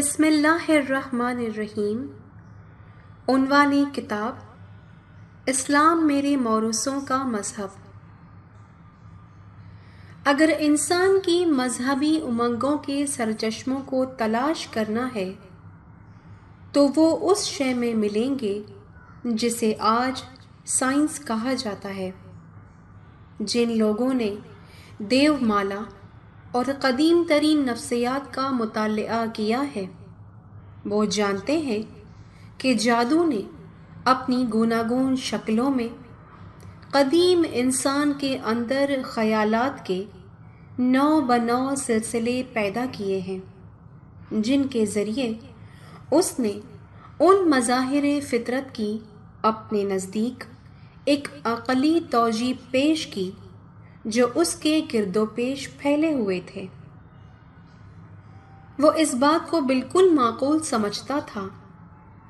بسم اللہ الرحمن الرحیم۔ عنوان کتاب اسلام میرے موروثوں کا مذہب۔ اگر انسان کی مذہبی امنگوں کے سرچشموں کو تلاش کرنا ہے تو وہ اس شے میں ملیں گے جسے آج سائنس کہا جاتا ہے۔ جن لوگوں نے دیو مالا اور قدیم ترین نفسیات کا مطالعہ کیا ہے وہ جانتے ہیں کہ جادو نے اپنی گوناگون شکلوں میں قدیم انسان کے اندر خیالات کے نو بنو سلسلے پیدا کیے ہیں جن کے ذریعے اس نے ان مظاہر فطرت کی اپنے نزدیک ایک عقلی توجیہ پیش کی جو اس کے گرد و پیش پھیلے ہوئے تھے۔ وہ اس بات کو بالکل معقول سمجھتا تھا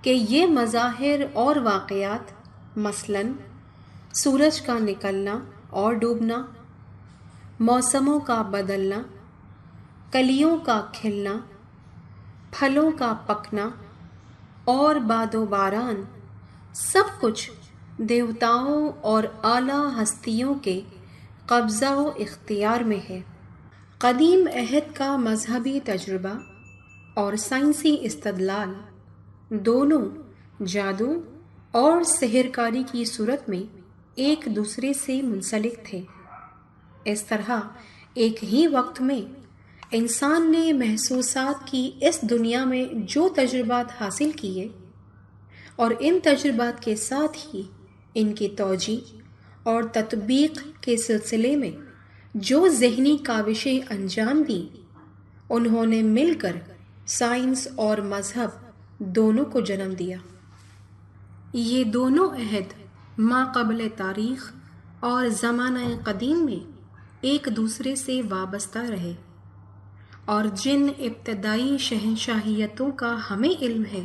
کہ یہ مظاہر اور واقعات مثلاً سورج کا نکلنا اور ڈوبنا، موسموں کا بدلنا، کلیوں کا کھلنا، پھلوں کا پکنا اور باد و باران، سب کچھ دیوتاؤں اور اعلیٰ ہستیوں کے قبضہ و اختیار میں ہے۔ قدیم عہد کا مذہبی تجربہ اور سائنسی استدلال دونوں جادو اور سحر کاری کی صورت میں ایک دوسرے سے منسلک تھے۔ اس طرح ایک ہی وقت میں انسان نے محسوسات کی اس دنیا میں جو تجربات حاصل کیے اور ان تجربات کے ساتھ ہی ان کی توجیہ اور تطبیق کے سلسلے میں جو ذہنی کاوشیں انجام دیں انہوں نے مل کر سائنس اور مذہب دونوں کو جنم دیا۔ یہ دونوں عہد ماقبل تاریخ اور زمانہ قدیم میں ایک دوسرے سے وابستہ رہے اور جن ابتدائی شہنشاہیتوں کا ہمیں علم ہے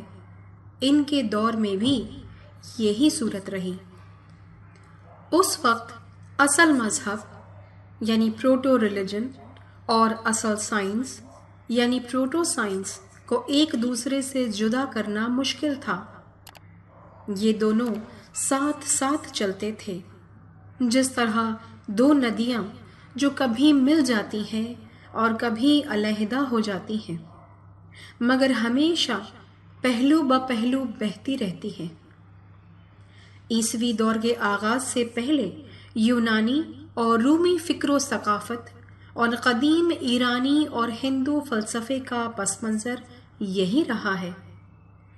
ان کے دور میں بھی یہی صورت رہی۔ اس وقت اصل مذہب یعنی پروٹو ریلیجن اور اصل سائنس یعنی پروٹو سائنس کو ایک دوسرے سے جدا کرنا مشکل تھا۔ یہ دونوں ساتھ ساتھ چلتے تھے، جس طرح دو ندیاں جو کبھی مل جاتی ہیں اور کبھی علیحدہ ہو جاتی ہیں مگر ہمیشہ پہلو بہ پہلو بہتی رہتی ہیں۔ عیسوی دور کے آغاز سے پہلے یونانی اور رومی فکر و ثقافت اور قدیم ایرانی اور ہندو فلسفے کا پس منظر یہی رہا ہے،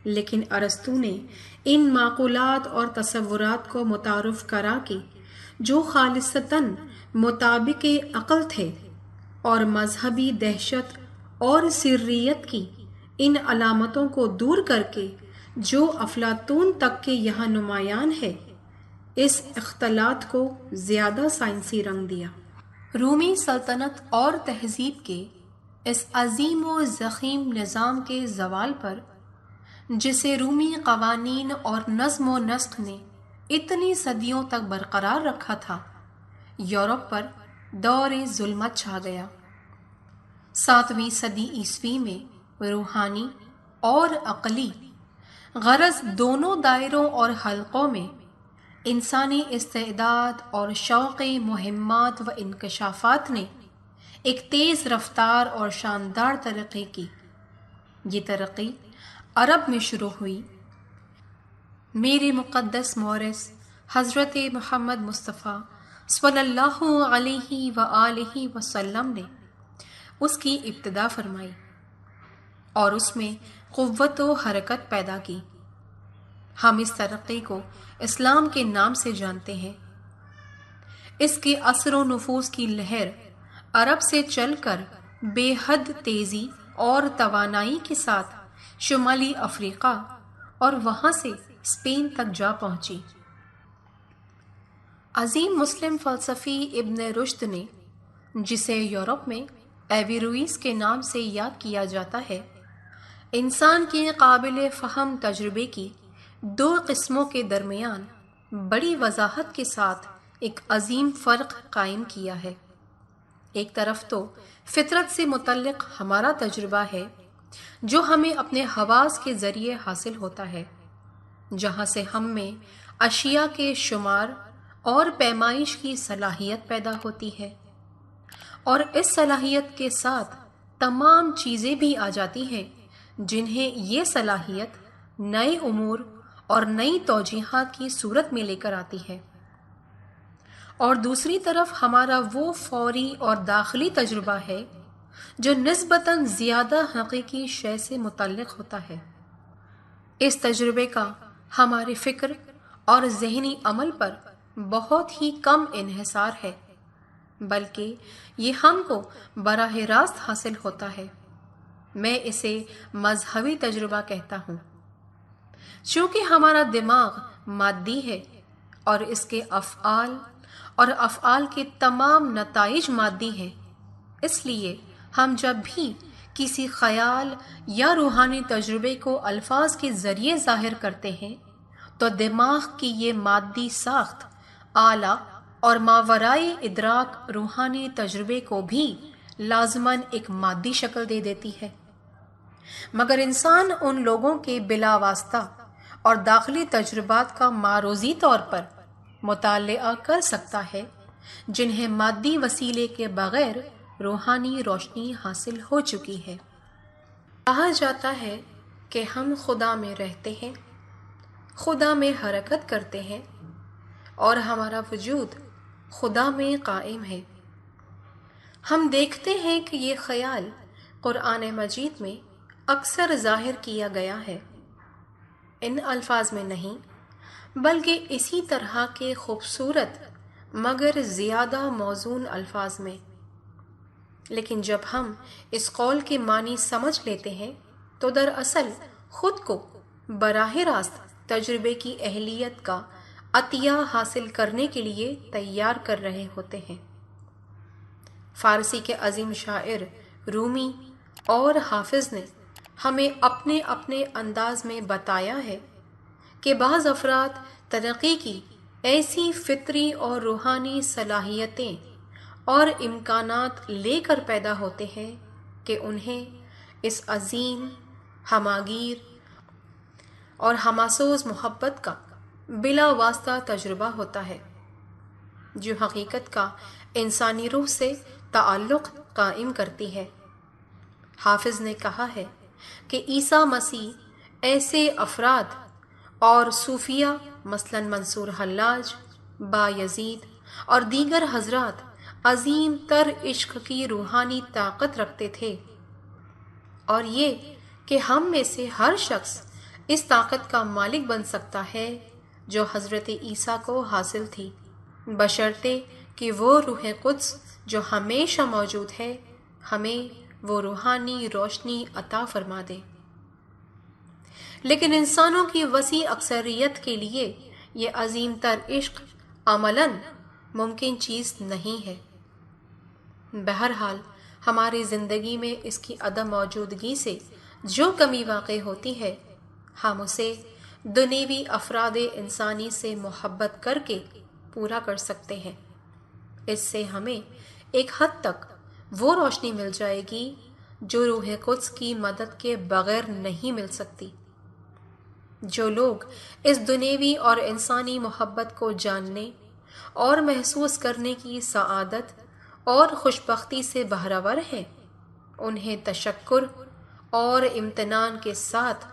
لیکن ارسطو نے ان معقولات اور تصورات کو متعارف کرا کے جو خالصتاً مطابق عقل تھے اور مذہبی دہشت اور سریت کی ان علامتوں کو دور کر کے جو افلاطون تک کے یہاں نمایاں ہے اس اختلاط کو زیادہ سائنسی رنگ دیا۔ رومی سلطنت اور تہذیب کے اس عظیم و ضخیم نظام کے زوال پر جسے رومی قوانین اور نظم و نسق نے اتنی صدیوں تک برقرار رکھا تھا، یورپ پر دور ظلمت چھا گیا۔ 7ویں صدی عیسوی میں روحانی اور عقلی غرض دونوں دائروں اور حلقوں میں انسانی استعداد اور شوق مہمات و انکشافات نے ایک تیز رفتار اور شاندار ترقی کی۔ یہ ترقی عرب میں شروع ہوئی۔ میرے مقدس مورث حضرت محمد مصطفیٰ صلی اللہ علیہ وآلہ وسلم نے اس کی ابتدا فرمائی اور اس میں قوت و حرکت پیدا کی۔ ہم اس ترقی کو اسلام کے نام سے جانتے ہیں۔ اس کے اثر و نفوذ کی لہر عرب سے چل کر بے حد تیزی اور توانائی کے ساتھ شمالی افریقہ اور وہاں سے اسپین تک جا پہنچی۔ عظیم مسلم فلسفی ابن رشد نے، جسے یورپ میں ایویرویس کے نام سے یاد کیا جاتا ہے، انسان کے قابل فہم تجربے کی دو قسموں کے درمیان بڑی وضاحت کے ساتھ ایک عظیم فرق قائم کیا ہے۔ ایک طرف تو فطرت سے متعلق ہمارا تجربہ ہے جو ہمیں اپنے حواس کے ذریعے حاصل ہوتا ہے، جہاں سے ہم میں اشیاء کے شمار اور پیمائش کی صلاحیت پیدا ہوتی ہے، اور اس صلاحیت کے ساتھ تمام چیزیں بھی آ جاتی ہیں جنہیں یہ صلاحیت نئے امور اور نئی توجیہات کی صورت میں لے کر آتی ہے۔ اور دوسری طرف ہمارا وہ فوری اور داخلی تجربہ ہے جو نسبتاً زیادہ حقیقی شے سے متعلق ہوتا ہے۔ اس تجربے کا ہمارے فکر اور ذہنی عمل پر بہت ہی کم انحصار ہے، بلکہ یہ ہم کو براہ راست حاصل ہوتا ہے۔ میں اسے مذہبی تجربہ کہتا ہوں۔ چونکہ ہمارا دماغ مادی ہے اور اس کے افعال اور افعال کے تمام نتائج مادی ہیں، اس لیے ہم جب بھی کسی خیال یا روحانی تجربے کو الفاظ کے ذریعے ظاہر کرتے ہیں تو دماغ کی یہ مادی ساخت اعلیٰ اور ماورائے ادراک روحانی تجربے کو بھی لازماً ایک مادی شکل دے دیتی ہے۔ مگر انسان ان لوگوں کے بلا واسطہ اور داخلی تجربات کا معروضی طور پر مطالعہ کر سکتا ہے جنہیں مادی وسیلے کے بغیر روحانی روشنی حاصل ہو چکی ہے۔ کہا جاتا ہے کہ ہم خدا میں رہتے ہیں، خدا میں حرکت کرتے ہیں اور ہمارا وجود خدا میں قائم ہے۔ ہم دیکھتے ہیں کہ یہ خیال قرآن مجید میں اکثر ظاہر کیا گیا ہے، ان الفاظ میں نہیں بلکہ اسی طرح کے خوبصورت مگر زیادہ موزون الفاظ میں۔ لیکن جب ہم اس قول کے معنی سمجھ لیتے ہیں تو دراصل خود کو براہ راست تجربے کی اہلیت کا عطیہ حاصل کرنے کے لیے تیار کر رہے ہوتے ہیں۔ فارسی کے عظیم شاعر رومی اور حافظ نے ہمیں اپنے اپنے انداز میں بتایا ہے کہ بعض افراد ترقی کی ایسی فطری اور روحانی صلاحیتیں اور امکانات لے کر پیدا ہوتے ہیں کہ انہیں اس عظیم، ہماگیر اور ہماسوز محبت کا بلا واسطہ تجربہ ہوتا ہے جو حقیقت کا انسانی روح سے تعلق قائم کرتی ہے۔ حافظ نے کہا ہے کہ عیسیٰ مسیح ایسے افراد اور صوفیہ مثلاً منصور حلاج، بایزید اور دیگر حضرات عظیم تر عشق کی روحانی طاقت رکھتے تھے، اور یہ کہ ہم میں سے ہر شخص اس طاقت کا مالک بن سکتا ہے جو حضرت عیسیٰ کو حاصل تھی، بشرطے کہ وہ روح قدس جو ہمیشہ موجود ہے ہمیں وہ روحانی روشنی عطا فرما دے۔ لیکن انسانوں کی وسیع اکثریت کے لیے یہ عظیم تر عشق عملاً ممکن چیز نہیں ہے۔ بہرحال ہماری زندگی میں اس کی عدم موجودگی سے جو کمی واقع ہوتی ہے ہم اسے دنیوی افراد انسانی سے محبت کر کے پورا کر سکتے ہیں۔ اس سے ہمیں ایک حد تک وہ روشنی مل جائے گی جو روح قدس کی مدد کے بغیر نہیں مل سکتی۔ جو لوگ اس دنیوی اور انسانی محبت کو جاننے اور محسوس کرنے کی سعادت اور خوشبختی سے بہرور ہیں، انہیں تشکر اور امتنان کے ساتھ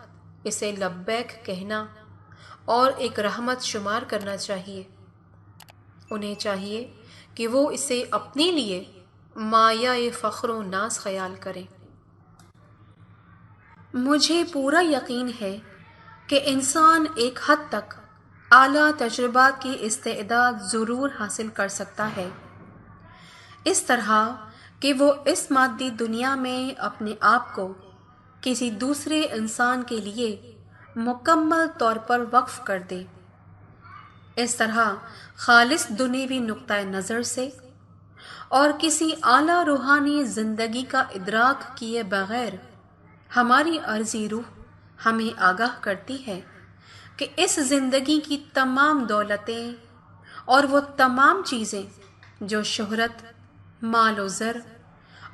اسے لبیک کہنا اور ایک رحمت شمار کرنا چاہیے۔ انہیں چاہیے کہ وہ اسے اپنے لیے مایہ فخر و ناز خیال کریں۔ مجھے پورا یقین ہے کہ انسان ایک حد تک اعلیٰ تجربات کی استعداد ضرور حاصل کر سکتا ہے، اس طرح کہ وہ اس مادی دنیا میں اپنے آپ کو کسی دوسرے انسان کے لیے مکمل طور پر وقف کر دے۔ اس طرح خالص دنیوی نقطۂ نظر سے اور کسی اعلیٰ روحانی زندگی کا ادراک کیے بغیر ہماری عارضی روح ہمیں آگاہ کرتی ہے کہ اس زندگی کی تمام دولتیں اور وہ تمام چیزیں جو شہرت، مال و زر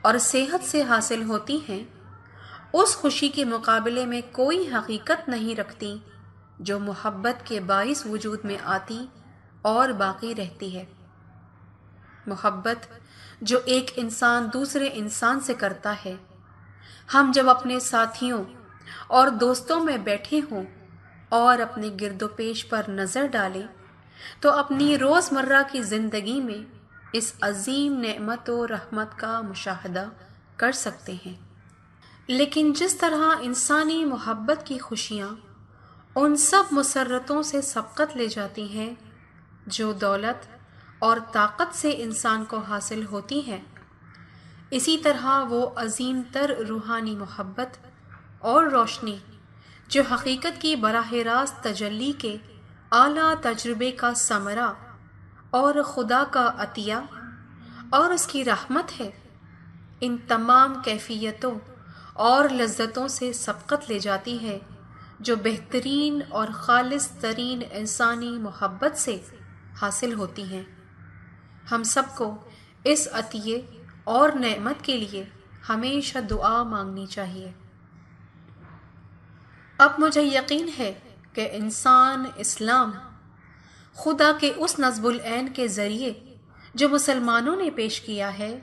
اور صحت سے حاصل ہوتی ہیں، اس خوشی کے مقابلے میں کوئی حقیقت نہیں رکھتی جو محبت کے باعث وجود میں آتی اور باقی رہتی ہے۔ محبت جو ایک انسان دوسرے انسان سے کرتا ہے، ہم جب اپنے ساتھیوں اور دوستوں میں بیٹھے ہوں اور اپنے گرد و پیش پر نظر ڈالیں تو اپنی روزمرہ کی زندگی میں اس عظیم نعمت و رحمت کا مشاہدہ کر سکتے ہیں۔ لیکن جس طرح انسانی محبت کی خوشیاں ان سب مسرتوں سے سبقت لے جاتی ہیں جو دولت اور طاقت سے انسان کو حاصل ہوتی ہیں، اسی طرح وہ عظیم تر روحانی محبت اور روشنی جو حقیقت کی براہ راست تجلی کے اعلیٰ تجربے کا ثمرہ اور خدا کا عطیہ اور اس کی رحمت ہے، ان تمام کیفیتوں اور لذتوں سے سبقت لے جاتی ہے جو بہترین اور خالص ترین انسانی محبت سے حاصل ہوتی ہیں۔ ہم سب کو اس عطیے اور نعمت کے لیے ہمیشہ دعا مانگنی چاہیے۔ اب مجھے یقین ہے کہ انسان اسلام خدا کے اس نصب العین کے ذریعے جو مسلمانوں نے پیش کیا ہے،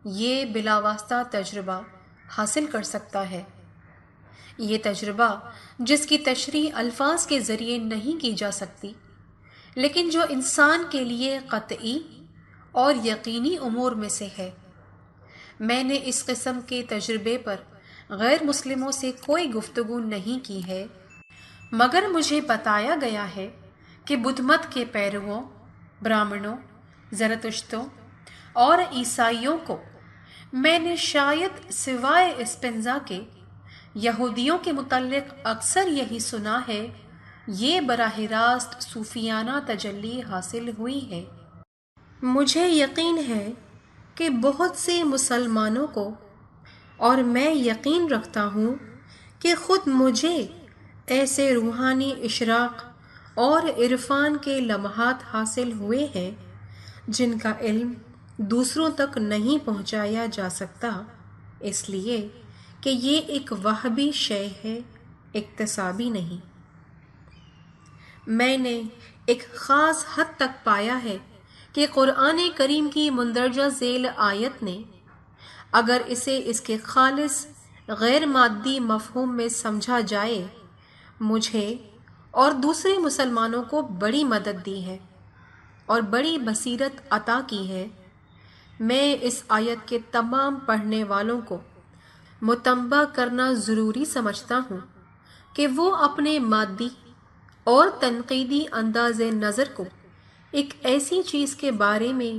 یہ بلا واسطہ تجربہ حاصل کر سکتا ہے۔ یہ تجربہ جس کی تشریح الفاظ کے ذریعے نہیں کی جا سکتی، لیکن جو انسان کے لیے قطعی اور یقینی امور میں سے ہے۔ میں نے اس قسم کے تجربے پر غیر مسلموں سے کوئی گفتگو نہیں کی ہے، مگر مجھے بتایا گیا ہے کہ بدھ مت کے پیرووں، برہمنوں، زرتشتوں اور عیسائیوں کو میں نے شاید سوائے اسپنزا کے یہودیوں کے متعلق اکثر یہی سنا ہے، یہ براہ راست صوفیانہ تجلی حاصل ہوئی ہے۔ مجھے یقین ہے کہ بہت سے مسلمانوں کو، اور میں یقین رکھتا ہوں کہ خود مجھے، ایسے روحانی اشراق اور عرفان کے لمحات حاصل ہوئے ہیں جن کا علم دوسروں تک نہیں پہنچایا جا سکتا، اس لیے کہ یہ ایک وہبی شے ہے، اکتسابی نہیں۔ میں نے ایک خاص حد تک پایا ہے کہ قرآن کریم کی مندرجہ ذیل آیت نے، اگر اسے اس کے خالص غیر مادی مفہوم میں سمجھا جائے، مجھے اور دوسرے مسلمانوں کو بڑی مدد دی ہے اور بڑی بصیرت عطا کی ہے۔ میں اس آیت کے تمام پڑھنے والوں کو متنبہ کرنا ضروری سمجھتا ہوں کہ وہ اپنے مادی اور تنقیدی انداز نظر کو ایک ایسی چیز کے بارے میں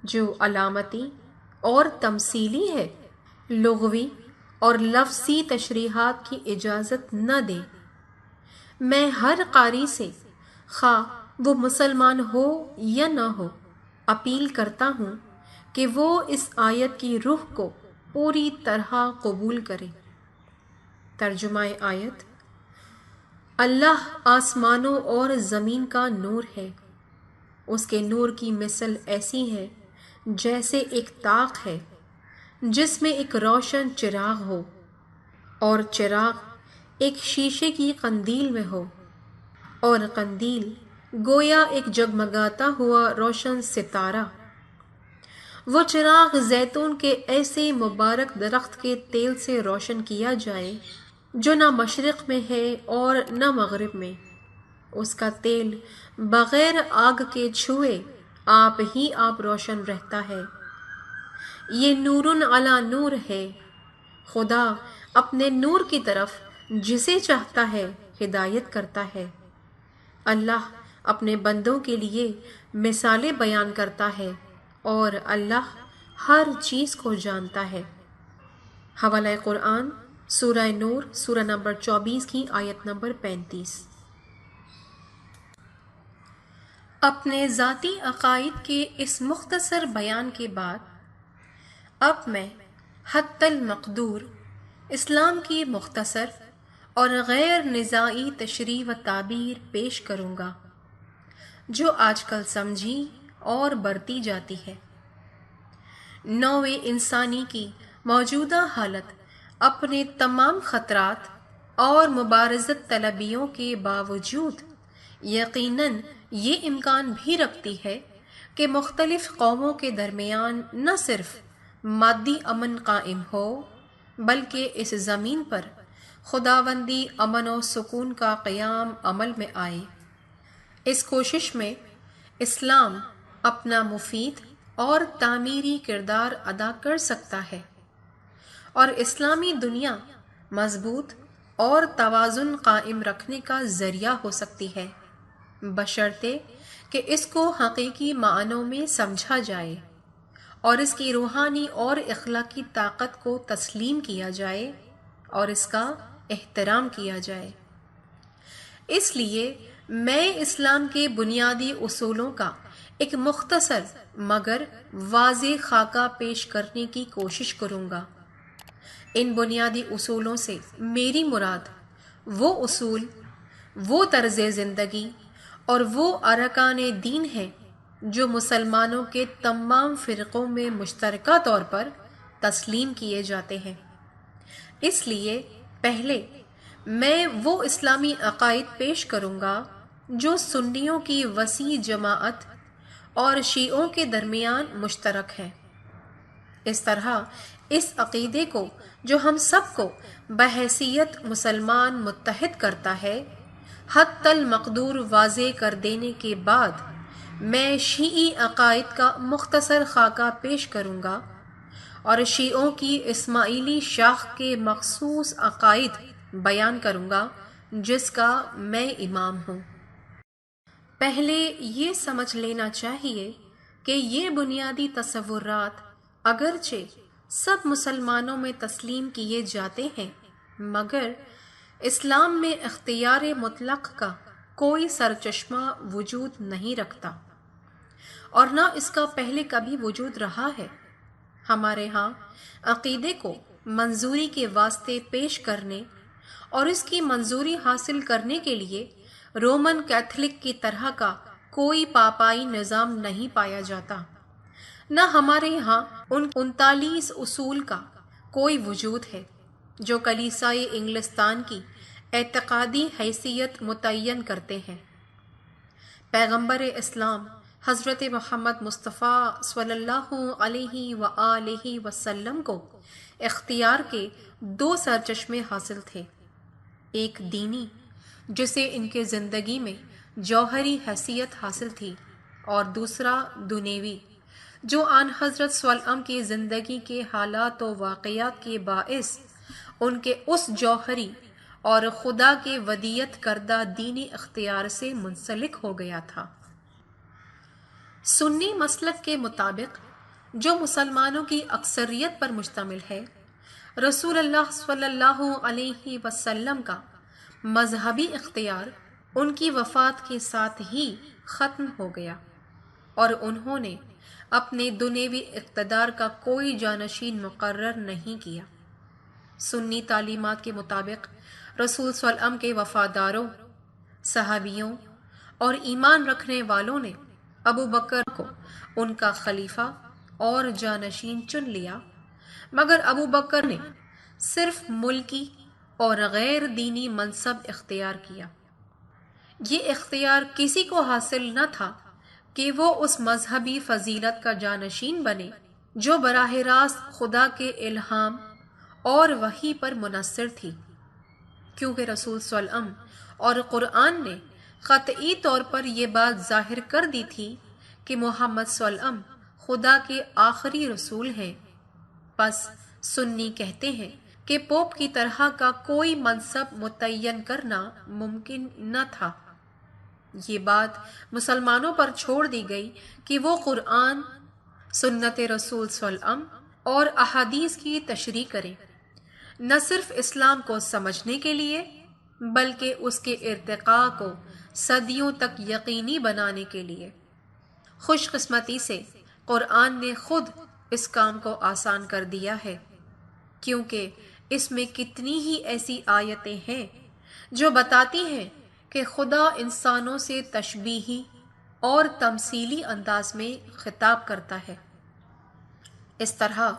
جو علامتی اور تمثیلی ہے، لغوی اور لفظی تشریحات کی اجازت نہ دیں۔ میں ہر قاری سے، خواہ وہ مسلمان ہو یا نہ ہو، اپیل کرتا ہوں کہ وہ اس آیت کی روح کو پوری طرح قبول کرے۔ ترجمہ آیت: اللہ آسمانوں اور زمین کا نور ہے، اس کے نور کی مثل ایسی ہے جیسے ایک طاق ہے جس میں ایک روشن چراغ ہو، اور چراغ ایک شیشے کی قندیل میں ہو، اور قندیل گویا ایک جگمگاتا ہوا روشن ستارہ۔ وہ چراغ زیتون کے ایسے مبارک درخت کے تیل سے روشن کیا جائے جو نہ مشرق میں ہے اور نہ مغرب میں، اس کا تیل بغیر آگ کے چھوئے آپ ہی آپ روشن رہتا ہے۔ یہ نور علی نور ہے، خدا اپنے نور کی طرف جسے چاہتا ہے ہدایت کرتا ہے۔ اللہ اپنے بندوں کے لیے مثالیں بیان کرتا ہے اور اللہ ہر چیز کو جانتا ہے۔ حوالہ قرآن، سورہ نور، سورہ نمبر 24 کی آیت نمبر 35۔ اپنے ذاتی عقائد کے اس مختصر بیان کے بعد اب میں حتی المقدور اسلام کی مختصر اور غیر نزاعی تشریح و تعبیر پیش کروں گا جو آج کل سمجھی اور برتی جاتی ہے۔ نوع انسانی کی موجودہ حالت اپنے تمام خطرات اور مبارزت طلبیوں کے باوجود یقیناً یہ امکان بھی رکھتی ہے کہ مختلف قوموں کے درمیان نہ صرف مادی امن قائم ہو بلکہ اس زمین پر خداوندی امن و سکون کا قیام عمل میں آئے۔ اس کوشش میں اسلام اپنا مفید اور تعمیری کردار ادا کر سکتا ہے اور اسلامی دنیا مضبوط اور توازن قائم رکھنے کا ذریعہ ہو سکتی ہے، بشرطے کہ اس کو حقیقی معنوں میں سمجھا جائے اور اس کی روحانی اور اخلاقی طاقت کو تسلیم کیا جائے اور اس کا احترام کیا جائے۔ اس لیے میں اسلام کے بنیادی اصولوں کا ایک مختصر مگر واضح خاکہ پیش کرنے کی کوشش کروں گا۔ ان بنیادی اصولوں سے میری مراد وہ اصول، وہ طرز زندگی اور وہ ارکان دین ہیں جو مسلمانوں کے تمام فرقوں میں مشترکہ طور پر تسلیم کیے جاتے ہیں۔ اس لیے پہلے میں وہ اسلامی عقائد پیش کروں گا جو سنیوں کی وسیع جماعت اور شیعوں کے درمیان مشترک ہے۔ اس طرح اس عقیدے کو جو ہم سب کو بحیثیت مسلمان متحد کرتا ہے، حتی المقدور واضح کر دینے کے بعد میں شیعی عقائد کا مختصر خاکہ پیش کروں گا اور شیعوں کی اسماعیلی شاخ کے مخصوص عقائد بیان کروں گا جس کا میں امام ہوں۔ پہلے یہ سمجھ لینا چاہیے کہ یہ بنیادی تصورات اگرچہ سب مسلمانوں میں تسلیم کیے جاتے ہیں مگر اسلام میں اختیار مطلق کا کوئی سرچشمہ وجود نہیں رکھتا اور نہ اس کا پہلے کبھی وجود رہا ہے۔ ہمارے ہاں عقیدے کو منظوری کے واسطے پیش کرنے اور اس کی منظوری حاصل کرنے کے لیے رومن کیتھولک کی طرح کا کوئی پاپائی نظام نہیں پایا جاتا، نہ ہمارے یہاں ان 39 اصول کا کوئی وجود ہے جو کلیسائے انگلستان کی اعتقادی حیثیت متعین کرتے ہیں۔ پیغمبر اسلام حضرت محمد مصطفیٰ صلی اللہ علیہ وآلہ وسلم کو اختیار کے 2 سرچشمے حاصل تھے، ایک دینی جسے ان کے زندگی میں جوہری حیثیت حاصل تھی اور دوسرا دنیوی جو آن حضرت صلی اللہ علیہ وسلم کی زندگی کے حالات و واقعات کے باعث ان کے اس جوہری اور خدا کے ودیعت کردہ دینی اختیار سے منسلک ہو گیا تھا۔ سنی مسلک کے مطابق جو مسلمانوں کی اکثریت پر مشتمل ہے، رسول اللہ صلی اللہ علیہ وسلم کا مذہبی اختیار ان کی وفات کے ساتھ ہی ختم ہو گیا اور انہوں نے اپنے دنیوی اقتدار کا کوئی جانشین مقرر نہیں کیا۔ سنی تعلیمات کے مطابق رسول صلی اللہ علیہ وسلم کے وفاداروں، صحابیوں اور ایمان رکھنے والوں نے ابو بکر کو ان کا خلیفہ اور جانشین چن لیا، مگر ابو بکر نے صرف ملکی اور غیر دینی منصب اختیار کیا۔ یہ اختیار کسی کو حاصل نہ تھا کہ وہ اس مذہبی فضیلت کا جانشین بنے جو براہ راست خدا کے الہام اور وحی پر منحصر تھی، کیونکہ رسول صلی اللہ علیہ وسلم اور قرآن نے قطعی طور پر یہ بات ظاہر کر دی تھی کہ محمد صلی اللہ علیہ وسلم خدا کے آخری رسول ہیں۔ پس سنی کہتے ہیں کہ پوپ کی طرح کا کوئی منصب متعین کرنا ممکن نہ تھا۔ یہ بات مسلمانوں پر چھوڑ دی گئی کہ وہ قرآن، سنت رسول صلی اللہ علیہ وسلم اور احادیث کی تشریح کریں، نہ صرف اسلام کو سمجھنے کے لیے بلکہ اس کے ارتقاء کو صدیوں تک یقینی بنانے کے لیے۔ خوش قسمتی سے قرآن نے خود اس کام کو آسان کر دیا ہے، کیونکہ اس میں کتنی ہی ایسی آیتیں ہیں جو بتاتی ہیں کہ خدا انسانوں سے تشبیہی اور تمثیلی انداز میں خطاب کرتا ہے۔ اس طرح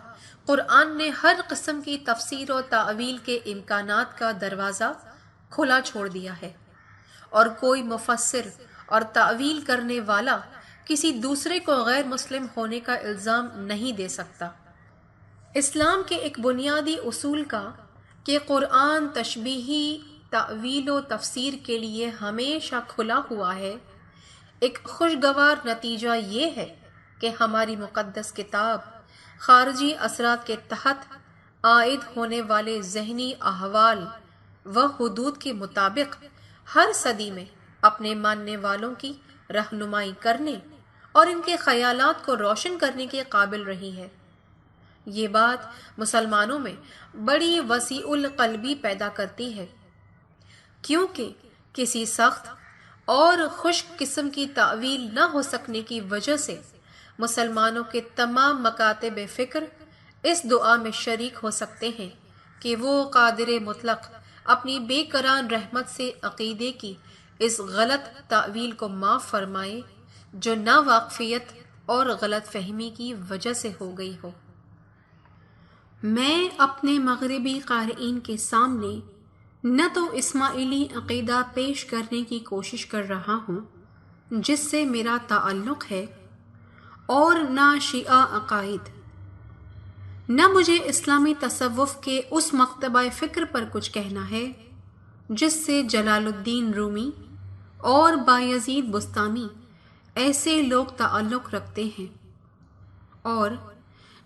قرآن نے ہر قسم کی تفسیر و تعویل کے امکانات کا دروازہ کھلا چھوڑ دیا ہے، اور کوئی مفسر اور تعویل کرنے والا کسی دوسرے کو غیر مسلم ہونے کا الزام نہیں دے سکتا۔ اسلام کے ایک بنیادی اصول کا کہ قرآن تشبیہی تعویل و تفسیر کے لیے ہمیشہ کھلا ہوا ہے، ایک خوشگوار نتیجہ یہ ہے کہ ہماری مقدس کتاب خارجی اثرات کے تحت عائد ہونے والے ذہنی احوال و حدود کے مطابق ہر صدی میں اپنے ماننے والوں کی رہنمائی کرنے اور ان کے خیالات کو روشن کرنے کے قابل رہی ہے۔ یہ بات مسلمانوں میں بڑی وسیع القلبی پیدا کرتی ہے، کیونکہ کسی سخت اور خشک قسم کی تعویل نہ ہو سکنے کی وجہ سے مسلمانوں کے تمام مکاتب فکر اس دعا میں شریک ہو سکتے ہیں کہ وہ قادر مطلق اپنی بے کران رحمت سے عقیدے کی اس غلط تعویل کو معاف فرمائے جو ناواقفیت اور غلط فہمی کی وجہ سے ہو گئی ہو۔ میں اپنے مغربی قارئین کے سامنے نہ تو اسماعیلی عقیدہ پیش کرنے کی کوشش کر رہا ہوں جس سے میرا تعلق ہے، اور نہ شیعہ عقائد، نہ مجھے اسلامی تصوف کے اس مکتبہ فکر پر کچھ کہنا ہے جس سے جلال الدین رومی اور بایزید بستامی ایسے لوگ تعلق رکھتے ہیں، اور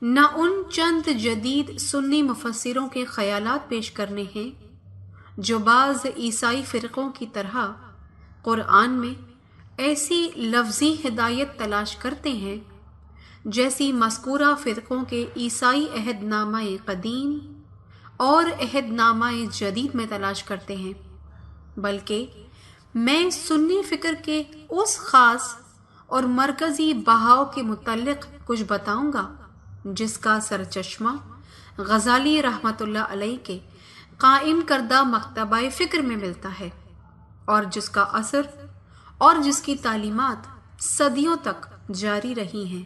نہ ان چند جدید سنی مفسروں کے خیالات پیش کرنے ہیں جو بعض عیسائی فرقوں کی طرح قرآن میں ایسی لفظی ہدایت تلاش کرتے ہیں جیسی مذکورہ فرقوں کے عیسائی عہد نامہ قدیم اور عہد نامہ جدید میں تلاش کرتے ہیں، بلکہ میں سنی فکر کے اس خاص اور مرکزی بہاؤ کے متعلق کچھ بتاؤں گا جس کا سرچشمہ غزالی رحمۃ اللہ علیہ کے قائم کردہ مکتبہ فکر میں ملتا ہے، اور جس کا اثر اور جس کی تعلیمات صدیوں تک جاری رہی ہیں۔